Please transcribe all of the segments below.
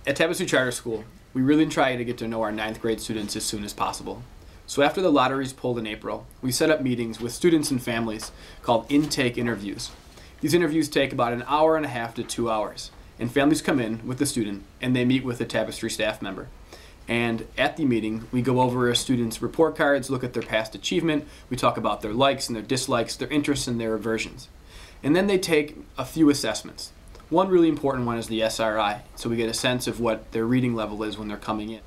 At Tapestry Charter School, we really try to get to know our ninth grade students as soon as possible. So after the lottery is pulled in April, we set up meetings with students and families called intake interviews. These interviews take about an hour and a half to 2 hours, and families come in with the student and they meet with a Tapestry staff member. And at the meeting, we go over a student's report cards, look at their past achievement, we talk about their likes and their dislikes, their interests and their aversions. And then they take a few assessments. One really important one is the SRI, so we get a sense of what their reading level is when they're coming in.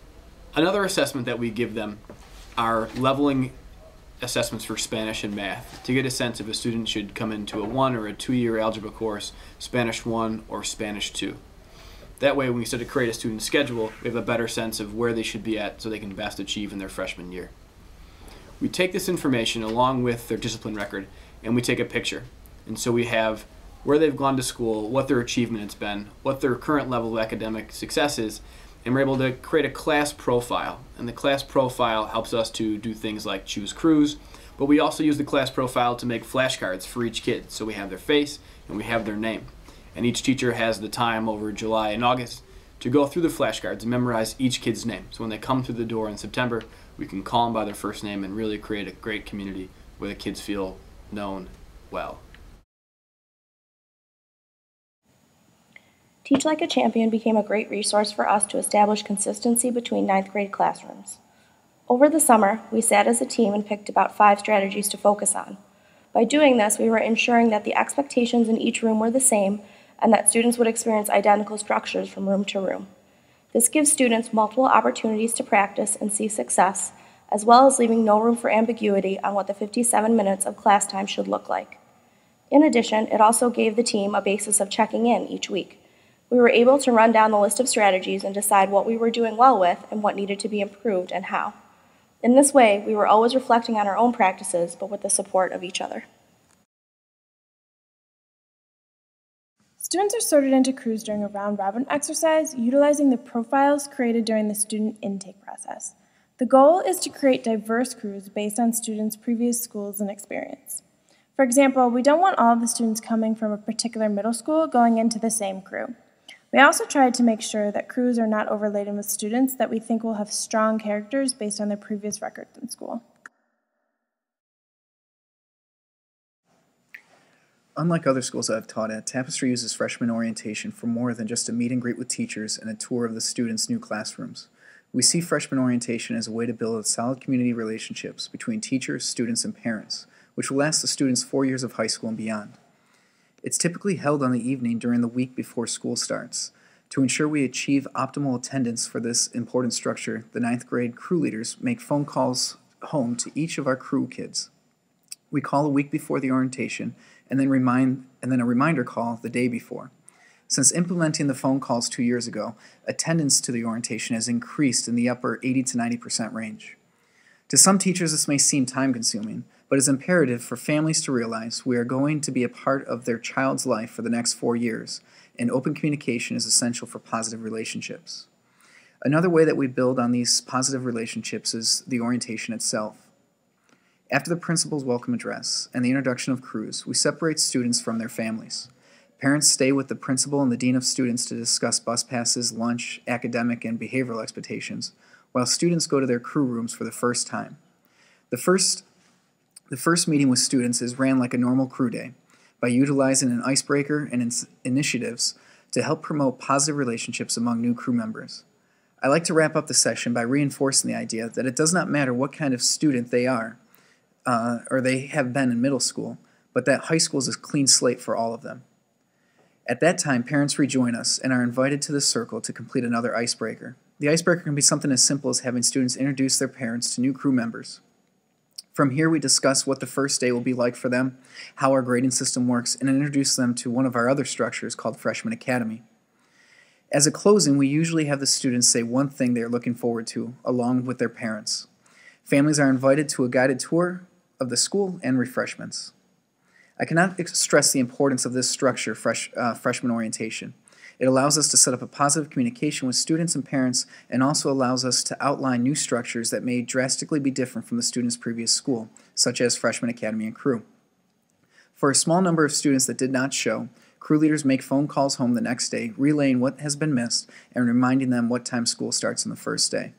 Another assessment that we give them are leveling assessments for Spanish and math to get a sense if a student should come into a 1 or a 2-year algebra course, Spanish 1 or Spanish 2. That way, when we start to create a student schedule, we have a better sense of where they should be at so they can best achieve in their freshman year. We take this information along with their discipline record and we take a picture. And so we have where they've gone to school, what their achievement has been, what their current level of academic success is, and we're able to create a class profile. And the class profile helps us to do things like choose crews, but we also use the class profile to make flashcards for each kid. So we have their face and we have their name. And each teacher has the time over July and August to go through the flashcards and memorize each kid's name. So when they come through the door in September, we can call them by their first name and really create a great community where the kids feel known well. Teach Like a Champion became a great resource for us to establish consistency between ninth grade classrooms. Over the summer, we sat as a team and picked about 5 strategies to focus on. By doing this, we were ensuring that the expectations in each room were the same and that students would experience identical structures from room to room. This gives students multiple opportunities to practice and see success, as well as leaving no room for ambiguity on what the 57 minutes of class time should look like. In addition, it also gave the team a basis of checking in each week. We were able to run down the list of strategies and decide what we were doing well with and what needed to be improved and how. In this way, we were always reflecting on our own practices, but with the support of each other. Students are sorted into crews during a round-robin exercise, utilizing the profiles created during the student intake process. The goal is to create diverse crews based on students' previous schools and experience. For example, we don't want all of the students coming from a particular middle school going into the same crew. We also tried to make sure that crews are not overladen with students that we think will have strong characters based on their previous records in school. Unlike other schools I've taught at, Tapestry uses freshman orientation for more than just a meet and greet with teachers and a tour of the students' new classrooms. We see freshman orientation as a way to build solid community relationships between teachers, students, and parents, which will last the students 4 years of high school and beyond. It's typically held on the evening during the week before school starts. To ensure we achieve optimal attendance for this important structure, the ninth grade crew leaders make phone calls home to each of our crew kids. We call a week before the orientation and then a reminder call the day before. Since implementing the phone calls 2 years ago, attendance to the orientation has increased in the upper 80 to 90% range. To some teachers, this may seem time-consuming, but it's imperative for families to realize we are going to be a part of their child's life for the next 4 years, and open communication is essential for positive relationships. Another way that we build on these positive relationships is the orientation itself. After the principal's welcome address and the introduction of crews, we separate students from their families. Parents stay with the principal and the dean of students to discuss bus passes, lunch, academic, and behavioral expectations, while students go to their crew rooms for the first time. The first meeting with students is ran like a normal crew day by utilizing an icebreaker and initiatives to help promote positive relationships among new crew members. I like to wrap up the session by reinforcing the idea that it does not matter what kind of student they are or they have been in middle school, but that high school is a clean slate for all of them. At that time, parents rejoin us and are invited to the circle to complete another icebreaker. The icebreaker can be something as simple as having students introduce their parents to new crew members. From here, we discuss what the first day will be like for them, how our grading system works, and introduce them to one of our other structures called Freshman Academy. As a closing, we usually have the students say one thing they are looking forward to, along with their parents. Families are invited to a guided tour of the school and refreshments. I cannot stress the importance of this structure, freshman orientation. It allows us to set up a positive communication with students and parents, and also allows us to outline new structures that may drastically be different from the student's previous school, such as Freshman Academy and Crew. For a small number of students that did not show, Crew leaders make phone calls home the next day, relaying what has been missed and reminding them what time school starts on the first day.